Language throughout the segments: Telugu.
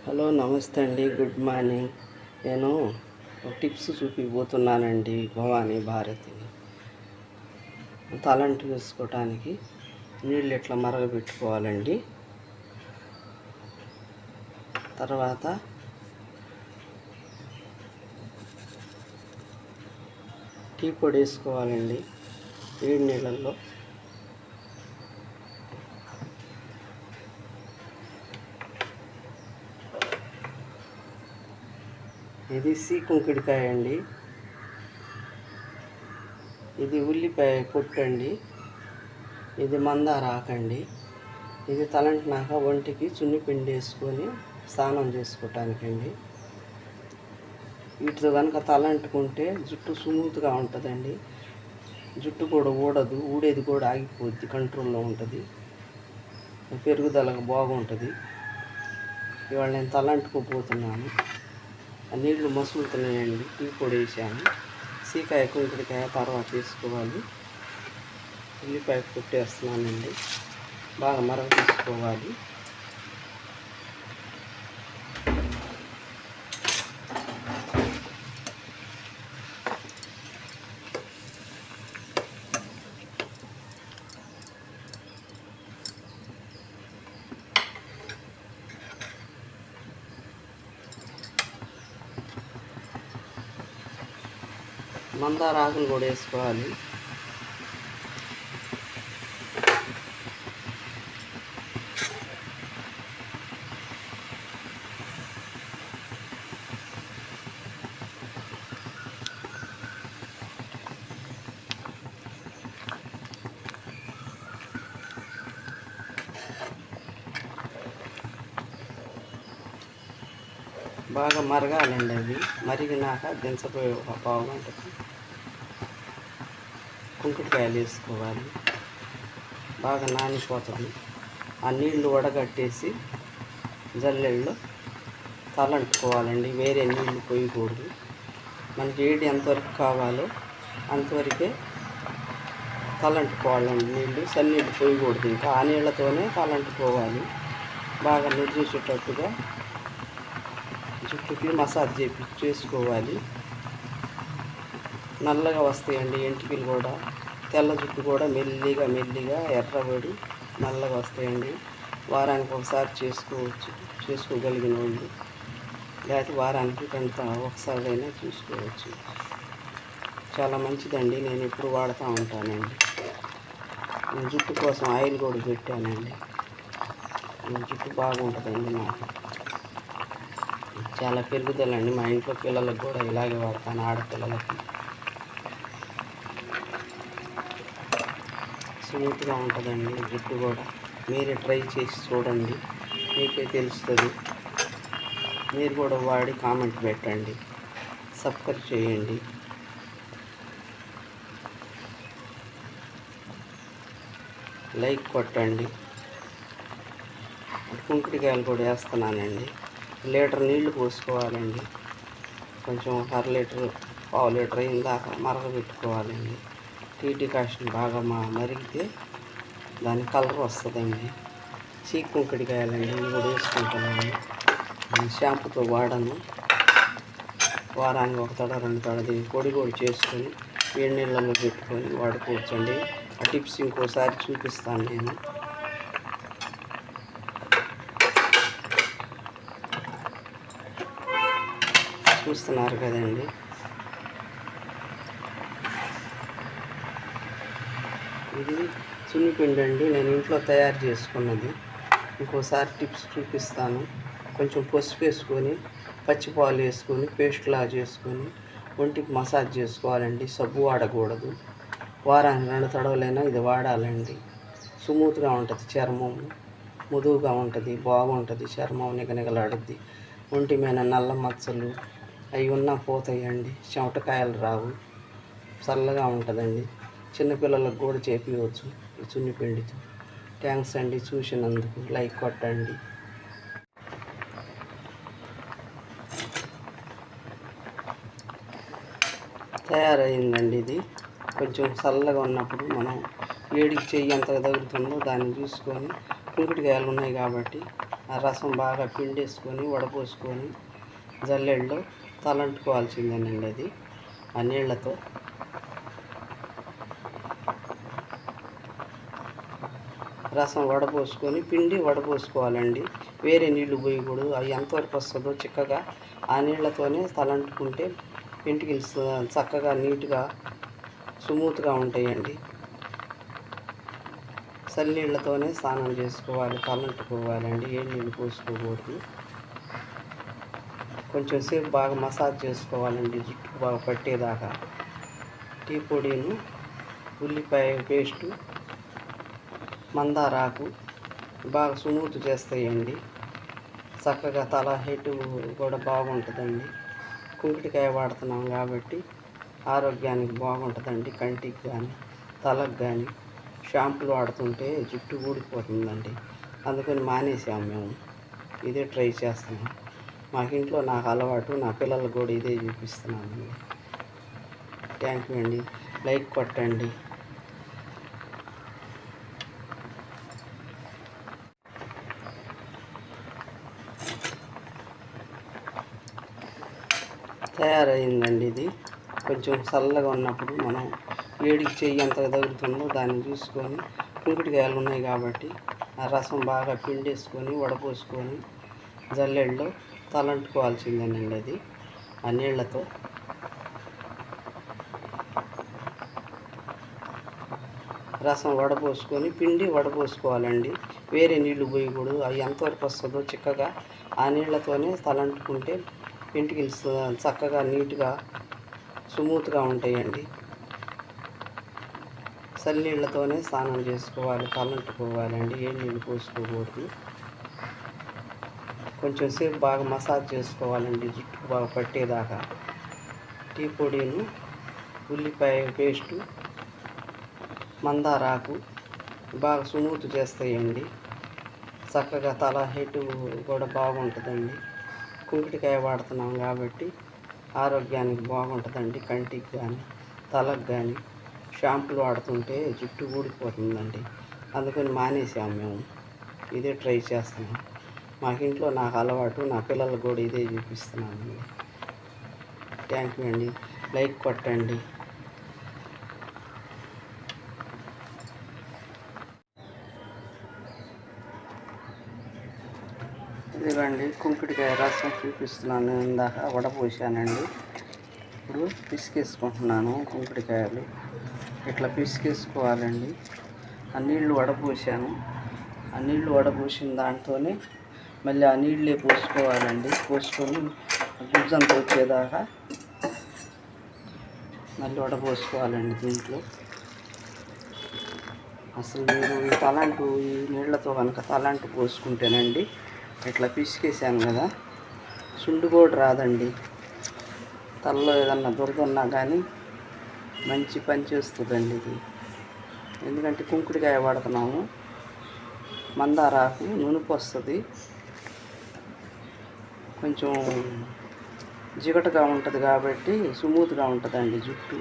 హలో నమస్తే అండి, గుడ్ మార్నింగ్. నేను టిప్స్ చూపిపోతున్నానండి. భవానీ భారతిని తలంటు వేసుకోవటానికి నీళ్ళు ఎట్లా మరగబెట్టుకోవాలండి. తర్వాత టీ పొడి వేసుకోవాలండి వేడి నీళ్ళల్లో. ఇది సీకుంకుడికాయ అండి, ఇది ఉల్లిపాయ పొట్టు అండి, ఇది మందార ఆకండి. ఇది తలంటినాక ఒంటికి చున్నిపిండి వేసుకొని స్నానం చేసుకోవటానికండి. వీటితో కనుక తలంటుకుంటే జుట్టు స్మూత్గా ఉంటుందండి. జుట్టు కూడా ఊడదు, ఊడేది కూడా ఆగిపోద్ది, కంట్రోల్లో ఉంటుంది, పెరుగుదలకు బాగుంటుంది. ఇవాళ నేను తలంటుకోపోతున్నాను. ఆ నీళ్లు మసులుతున్నాయండి. టీ పొడి వేసాను. సీకాయ కుంకుడికాయ తర్వాత వేసుకోవాలి. ఉల్లిపాయ కొట్టేస్తున్నానండి. బాగా మరగ తీసుకోవాలి. మందార ఆకులు కూడా వేసుకోవాలి. బాగా మరగాలండి. అవి మరిగినాక దించపోయి ఒక పావు గంటకి కుంకుడుకాయలు వేసుకోవాలి. బాగా నానిపోతుంది. ఆ నీళ్లు వడగట్టేసి జల్లెళ్ళు తలంటుకోవాలండి. వేరే నీళ్లు పోయకూడదు. మనకి ఏడి ఎంతవరకు కావాలో అంతవరకే తలంటుకోవాలండి. నీళ్ళు సన్నీళ్ళు పోయకూడదు. ఇంకా ఆ నీళ్ళతోనే తలంటుకోవాలి. బాగా నురిచేసేటట్టుగా జుట్టుకి మసాజ్ చేసుకోవాలి. నల్లగా వస్తాయండి ఎంటికలు కూడా. తెల్ల జుట్టు కూడా మెల్లిగా ఎర్రబడి నల్లగా వస్తాయండి. వారానికి ఒకసారి చేసుకోగలిగిన వాళ్ళు, లేకపోతే వారానికి కొంత ఒకసారి అయినా చూసుకోవచ్చు. చాలా మంచిదండి. నేను ఎప్పుడు వాడుతూ ఉంటానండి. నేను జుట్టు కోసం ఆయిల్ కూడా పెట్టానండి. జుట్టు బాగుంటుందండి. నాకు చాలా పెరుగుదలండి. మా ఇంట్లో పిల్లలకు కూడా ఇలాగే వాడతాను, ఆడపిల్లలకి. స్మూత్గా ఉంటుందండి జుట్టు కూడా. మీరే ట్రై చేసి చూడండి, మీకే తెలుస్తుంది. మీరు కూడా వాడి కామెంట్ పెట్టండి, సబ్స్క్రైబ్ చేయండి. లైక్ కొట్టండి. కుంకుడికాయలు కూడా వేస్తున్నానండి. లీటర్ నీళ్లు పోసుకోవాలండి. కొంచెం అర లీటర్, పావు లీటర్ అయిన దాకా మరగబెట్టుకోవాలండి. టీ డికాషన్ బాగా మరిగితే దాని కలర్ వస్తుందండి. కుంకుడికాయలండి, ఇవి కూడా వేసుకుంటున్నాను. షాంపుతో వాడను. వారానికి ఒక తడ రెండు తడది పొడి కూడా చేసుకొని వేడి నీళ్ళలో పెట్టుకొని వాడుకోవచ్చండి. ఆ టిప్స్ ఇంకోసారి చూపిస్తాను నేను. చూస్తున్నారు కదండి. ఇది చున్నిపిండి అండి, నేను ఇంట్లో తయారు చేసుకున్నది. ఇంకోసారి టిప్స్ చూపిస్తాను. కొంచెం పసుపు వేసుకొని, పచ్చిపాలు వేసుకొని పేస్ట్లా చేసుకొని ఒంటికి మసాజ్ చేసుకోవాలండి. సబ్బు వాడకూడదు. వారానికి 2 తడవలైనా ఇది వాడాలండి. స్మూత్గా ఉంటుంది చర్మం, మృదువుగా ఉంటుంది, బాగుంటుంది. చర్మం నిగనిగలాడుద్ది. ఒంటి మీద నల్ల మచ్చలు అవి ఉన్నా పోతాయండి. చెమటకాయలు రావు. చల్లగా ఉంటుందండి. చిన్నపిల్లలకు కూడా చేపించవచ్చు ఈ చున్నిపిండితో. థ్యాంక్స్ అండి చూసినందుకు. లైక్ కొట్టండి. తయారైందండి. ఇది కొంచెం చల్లగా ఉన్నప్పుడు మనం వేడికి చెయ్యి ఎంత తగులుతుందో దాన్ని చూసుకొని కుంకుడుకాయలు ఉన్నాయి కాబట్టి ఆ రసం బాగా పిండేసుకొని వడపోసుకొని జల్లెడలో తలంటుకోవాల్సిందేనండి. అది ఆ నీళ్ళతో రసం వడపోసుకొని పిండి వడపోసుకోవాలండి. వేరే నీళ్లు పోయకూడదు. అవి ఎంతవరకు వస్తుందో చిక్కగా ఆ నీళ్ళతోనే తలంటుకుంటే ఇంటికి చక్కగా నీట్గా స్మూత్గా ఉంటాయండి. చల్లనీళ్ళతోనే స్నానం చేసుకోవాలి, తలంటుకోవాలండి. ఏ నీళ్ళు పోసుకోకూడదు. కొంచెం సేపు బాగా మసాజ్ చేసుకోవాలండి, జుట్టుకు బాగా పట్టేదాకా. టీ పొడిను, ఉల్లిపాయ పేస్టు, మందారాకు బాగా స్మూత్ చేస్తాయండి. చక్కగా తల హెడ్ కూడా బాగుంటుందండి. కుంకుటికాయ వాడుతున్నాం కాబట్టి ఆరోగ్యానికి బాగుంటుందండి. కంటికి కానీ తలకు కానీ షాంపూలు వాడుతుంటే జుట్టు ఊడిపోతుందండి. అందుకని మానేసాము మేము. ఇదే ట్రై చేస్తున్నాం. మాకు ఇంట్లో నాకు అలవాటు, నా పిల్లలకు కూడా ఇదే చూపిస్తున్నానండి. థ్యాంక్ యూ అండి. లైక్ కొట్టండి. తయారైందండి. ఇది కొంచెం చల్లగా ఉన్నప్పుడు మనం వేడికి చెయ్యి ఎంత తగులుతుందో దాన్ని చూసుకొని, కుంకుటికాయలు ఉన్నాయి కాబట్టి ఆ రసం బాగా పిండేసుకొని వడపోసుకొని జల్లెడలో తలంటుకోవాల్సిందేనండి. అది ఆ నీళ్ళతో రసం వడపోసుకొని పిండి వడపోసుకోవాలండి. వేరే నీళ్లు పోయకూడదు. అవి ఎంతవరకు వస్తుందో చిక్కగా ఆ నీళ్ళతోనే తలంటుకుంటే ఇంటికి చక్కగా నీట్గా స్మూత్గా ఉంటాయండి. చల్లనీళ్ళతోనే స్నానం చేసుకోవాలి, తలంటుకోవాలండి. ఏ నీళ్ళు పోసుకోకూడదు. కొంచెం సేపు బాగా మసాజ్ చేసుకోవాలండి, జుట్టుకు బాగా పట్టేదాకా. టీ పొడిను, ఉల్లిపాయ పేస్టు, మందారాకు బాగా స్మూత్ చేస్తాయండి. చక్కగా తల హెడ్ కూడా బాగుంటుందండి. కుంకుటికాయ వాడుతున్నాం కాబట్టి ఆరోగ్యానికి బాగుంటుందండి. కంటికి కానీ తలకు కానీ షాంపూలు వాడుతుంటే జుట్టు ఊడిపోతుందండి. అందుకని మానేసాము మేము. ఇదే ట్రై చేస్తున్నాం. మాకు ఇంట్లో నాకు అలవాటు, నా పిల్లలకు కూడా ఇదే చూపిస్తున్నానండి. థ్యాంక్ యూ అండి. లైక్ కొట్టండి. ఇదిగండి కుంకుటికాయ రసం చూపిస్తున్నాను. ఇందాక వడపోసానండి. ఇప్పుడు పిసికేసుకుంటున్నాను. కుంకుటికాయలు ఇట్లా పిసికేసుకోవాలండి. ఆ నీళ్లు వడపోసాను. ఆ నీళ్లు వడపోసిన దాంట్లోనే మళ్ళీ ఆ నీళ్ళే పోసుకోవాలండి. పోసుకొని గుజ్జంతా వచ్చేదాకా మళ్ళీ వడపోసుకోవాలండి. దీంట్లో అసలు మీరు ఈ తలాంటు ఈ నీళ్లతో కనుక తలాంటు పోసుకుంటేనండి, ఇట్లా పిసికేసాను కదా, సుండు కూడా రాదండి. తలలో ఏదన్నా దురదన్నా కానీ మంచి పని చేస్తుందండి ఇది. ఎందుకంటే కుంకుడికాయ వాడుతున్నాము, మందారాకు నునుపు వస్తుంది, కొంచెం జిగటగా ఉంటుంది కాబట్టి స్మూత్గా ఉంటుందండి జుట్టు.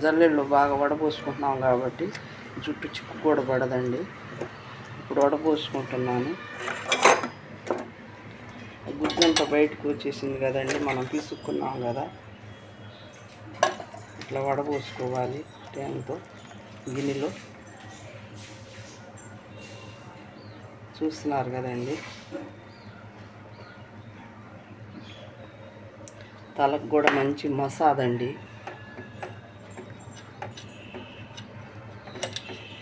జల్లెళ్ళు బాగా వడపోసుకుంటున్నాం కాబట్టి జుట్టు చిక్కు కూడా పడదండి. ఇప్పుడు వడపోసుకుంటున్నాను. గుజ్జంతా బయటకు వచ్చేసింది కదండి, మనం తీసుకున్నాం కదా. ఇట్లా వడపోసుకోవాలి ట్యాంతో, గిన్నెలో. చూస్తున్నారు కదండి. తలకు కూడా మంచి మసాజ్ అండి.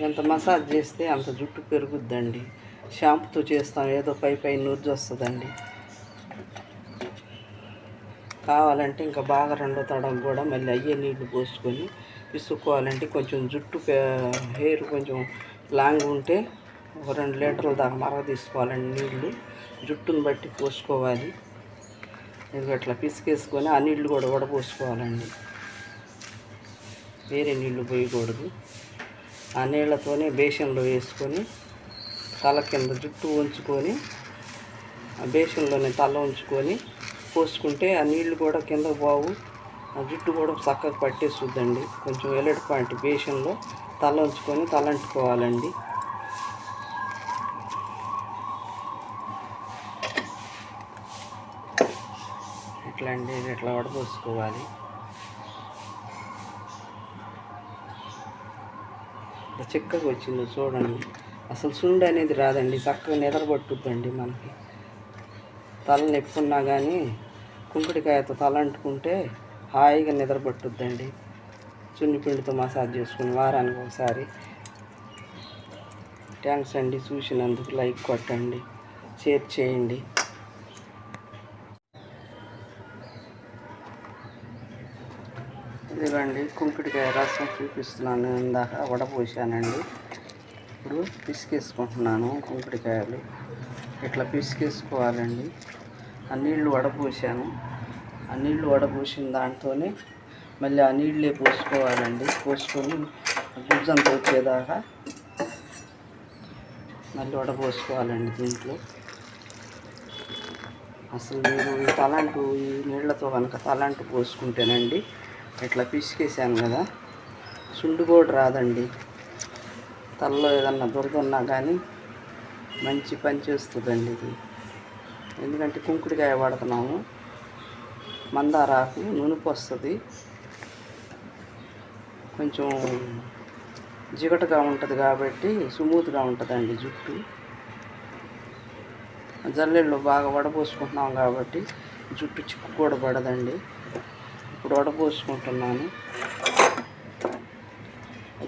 ఎంత మసాజ్ చేస్తే అంత జుట్టు పెరుగుద్దండి. షాంపుతో చేస్తాం, ఏదో పై నుజ్జు వస్తుందండి. కావాలంటే ఇంకా బాగా రెండో తడం కూడా మళ్ళీ అయ్యే నీళ్లు పోసుకొని పిసుక్కోవాలంటే కొంచెం జుట్టు హెయిర్ కొంచెం లాంగ్ ఉంటే ఒక 2 లీటర్ల దాకా మరగ తీసుకోవాలండి నీళ్లు. జుట్టును బట్టి పోసుకోవాలి. ఇది అట్లా పిసికేసుకొని ఆ నీళ్లు కూడా వడపోసుకోవాలండి. వేరే నీళ్లు పోయకూడదు. ఆ నీళ్ళతోనే బేషన్లో వేసుకొని తల కింద జుట్టు ఉంచుకొని ఆ బేషన్లోనే తల ఉంచుకొని పోసుకుంటే ఆ నీళ్లు కూడా కింద బావు, ఆ జుట్టు కూడా చక్కగా పట్టేస్తుందండి. కొంచెం ఎల్లడిపాటి బేషన్లో తల ఉంచుకొని తలంటుకోవాలండి. ఇట్లా అండి ఇట్లా వడపోసుకోవాలి. చిక్కగా వచ్చింది చూడండి. అసలు సుండి అనేది రాదండి, చక్కగా నిద్రపట్టుద్దండి. మనకి తల నొప్పి ఉన్నా కానీ కుంకుడికాయతో తల అంటుకుంటే హాయిగా నిద్రపట్టుద్దండి. చున్నిపిండితో మసాజ్ చేసుకుని వారానికి ఒకసారి. థ్యాంక్స్ అండి, చూసినందుకు లైక్ కొట్టండి, షేర్ చేయండి. ఇదిగోండి కుంకుడికాయ రసం చూపిస్తున్నాను. ఇందాక వడపోసానండి. ఇప్పుడు పిసికేసుకుంటున్నాను కుంకుడికాయలు. ఇట్లా పిసికేసుకోవాలండి. ఆ నీళ్లు వడపోసాను. ఆ నీళ్లు వడపోసిన దాంతోనే మళ్ళీ ఆ నీళ్ళే పోసుకోవాలండి. పోసుకొని గుజ్జంతా వచ్చేదాకా మళ్ళీ వడపోసుకోవాలండి దీంట్లో. అసలు మీరు ఈ తలాంటు ఈ నీళ్లతో కనుక తలాంటు పోసుకుంటేనండి, ఇట్లా పిసికేసాను కదా, సుండు కూడా రాదండి. తలలో ఏదన్నా దురద ఉన్నా కానీ మంచి పని చేస్తుందండి ఇది. ఎందుకంటే కుంకుడికాయ వాడుతున్నాము, మందారాకు నునుపు వస్తుంది, కొంచెం జిగటగా ఉంటుంది కాబట్టి స్మూత్గా ఉంటుందండి జుట్టు. జల్లెళ్ళు బాగా వడపోసుకుంటున్నాం కాబట్టి జుట్టు చిక్కు కూడా పడదండి. ఇప్పుడు వడపోసుకుంటున్నాను.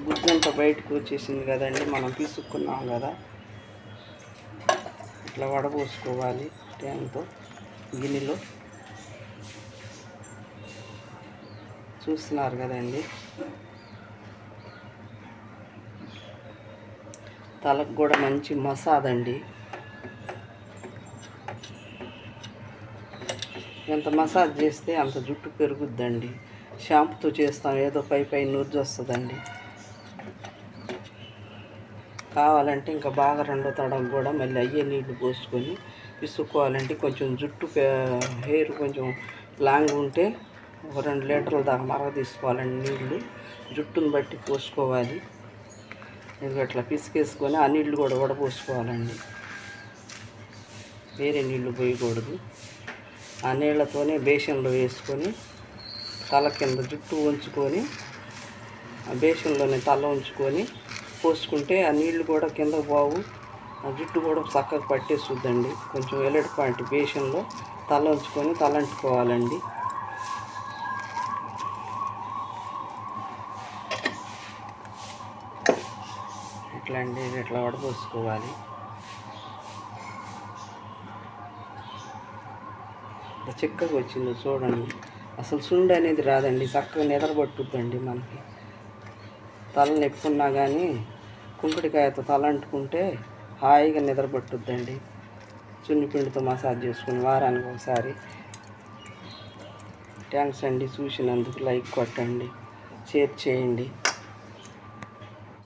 గుజ్జంతా బయటకు వచ్చేసింది కదండి, మనం తీసుకున్నాం కదా. ఇట్లా వడపోసుకోవాలి ట్యాంతో గిన్నెలో. చూస్తున్నారు కదండి. తలకు కూడా మంచి మసాజ్ అండి. ఎంత మసాజ్ చేస్తే అంత జుట్టు పెరుగుద్దండి. షాంపుతో చేస్తాం, ఏదో పై నుజ్జు వస్తుందండి. కావాలంటే ఇంకా బాగా రెండో తడకు కూడా మళ్ళీ అయ్యే నీళ్లు పోసుకొని పిసుక్కోవాలంటే కొంచెం జుట్టు హెయిర్ కొంచెం లాంగ్ ఉంటే ఒక 2 లీటర్ల దాకా మరగ తీసుకోవాలండి నీళ్లు. జుట్టును బట్టి పోసుకోవాలి. ఇది అట్లా పిసికేసుకొని ఆ నీళ్లు కూడా వడపోసుకోవాలండి. వేరే నీళ్లు పోయకూడదు. ఆ నీళ్లతోనే బేషన్లో వేసుకొని తల కింద జుట్టు ఉంచుకొని ఆ బేషన్లోనే తల ఉంచుకొని పోసుకుంటే ఆ నీళ్లు కూడా కింద పోవు, ఆ జుట్టు కూడా చక్కగా పట్టేస్తుందండి. కొంచెం ఎల్లడిపాటి బేషన్లో తల ఉంచుకొని తల అంటుకోవాలండి. ఇట్లా అండి ఇట్లా వడపోసుకోవాలి. చిక్కగా వచ్చింది చూడండి. అసలు సుండి అనేది రాదండి, చక్కగా నిద్రపట్టుద్దండి. మనకి తల నొప్పి ఉన్నా కానీ కుంకుడికాయతో తల అంటుకుంటే హాయిగా నిద్రపట్టుద్దండి. చున్నిపిండితో మసాజ్ చేసుకుని వారానికి ఒకసారి. థ్యాంక్స్ అండి, చూసినందుకు లైక్ కొట్టండి, షేర్ చేయండి.